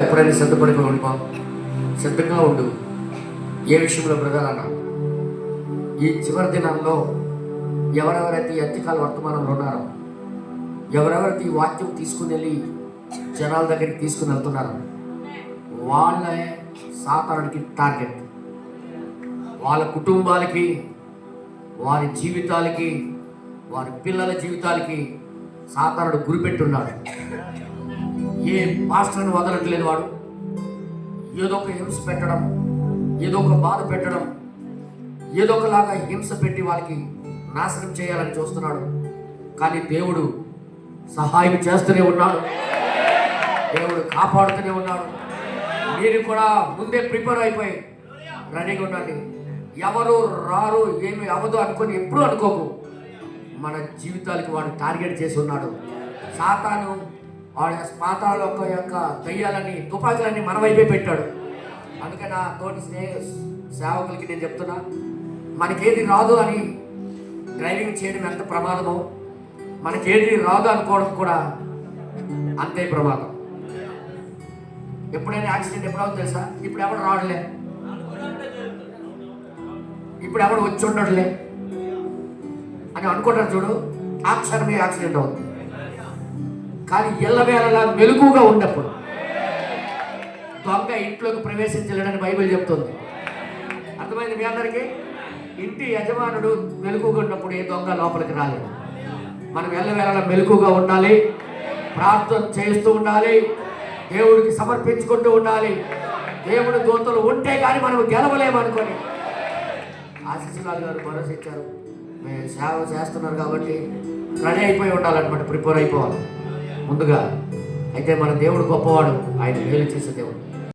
ఎప్పుడైనా సిద్ధపడిపోయి ఉండిపో, సిద్ధంగా ఉండు. ఏ విషయంలో బ్రదర్ అన్న, ఈ చివరి దినాల్లో ఎవరెవరైతే ఈ అంత్యకాల వర్తమానంలో ఉన్నారో, ఎవరెవరైతే ఈ వాక్యం తీసుకుని వెళ్ళి జనాల దగ్గరికి తీసుకుని వెళ్తున్నారో, వాళ్ళే సాతానుడికి టార్గెట్. వాళ్ళ కుటుంబాలకి, వారి జీవితాలకి, వారి పిల్లల జీవితాలకి సాతానుడు గురిపెట్టున్నాడు. ఏ పాస్టర్ని వదలట్లేదు వాడు. ఏదో ఒక హింస పెట్టడం, ఏదో ఒక బాధ పెట్టడం, ఏదో ఒకలాగా హింస పెట్టి వాళ్ళకి నాశనం చేయాలని చూస్తున్నాడు. కానీ దేవుడు సహాయం చేస్తూనే ఉన్నాడు, దేవుడు కాపాడుతూనే ఉన్నాడు. మీరు కూడా ముందే ప్రిపేర్ అయిపోయి రెడీగా ఉండండి. ఎవరు రారు, ఏమి అవ్వదు అనుకొని ఎప్పుడూ అనుకోకు. మన జీవితాలకి వాడు టార్గెట్ చేసి ఉన్నాడు. సాతాను వాడి పాతాల యొక్క దయ్యాలని, తుపాకులన్నీ మన వైపే పెట్టాడు. అందుకే నా తోటి సేవకులకి నేను చెప్తున్నా, మనకేది రాదు అని డ్రైవింగ్ చేయడం ఎంత ప్రమాదమో, మనకేది రాదు అనుకోవడం కూడా అంతే ప్రమాదం. ఎప్పుడైనా యాక్సిడెంట్ ఎప్పుడవుతుంది తెలుసా? ఇప్పుడు ఎవడు రావట్లే, ఇప్పుడు ఎవడు వచ్చి ఉండట్లే అని అనుకుంటారు చూడు, ఆ క్షణమే యాక్సిడెంట్ అవుతుంది. కానీ ఎల్లవేళలా మెలకుగా ఉన్నప్పుడు దొంగ ఇంట్లోకి ప్రవేశించలేడని బైబిల్ చెప్తుంది. అర్థమైంది మీ అందరికీ? ఇంటి యజమానుడు మెలకుగా ఉన్నప్పుడు ఏ దొంగ లోపలికి రాలేదు. మనం ఎల్లవేళలా మెలకుగా ఉండాలి, ప్రార్థన చేస్తూ ఉండాలి, దేవుడికి సమర్పించుకుంటూ ఉండాలి. దేవుడి దూతలు ఉంటే కానీ మనం గెలవలేమనుకొని ఆశీస్సులాల్ గారు భరోసా ఇచ్చారు. మేము సేవ చేస్తున్నారు కాబట్టి రెడీ అయిపోయి ఉండాలన్నమాట, ప్రిపేర్ అయిపోవాలి ముందుగా. అయితే మన దేవుడు గొప్పవాడు, ఆయన మేలు చేసే దేవుడు.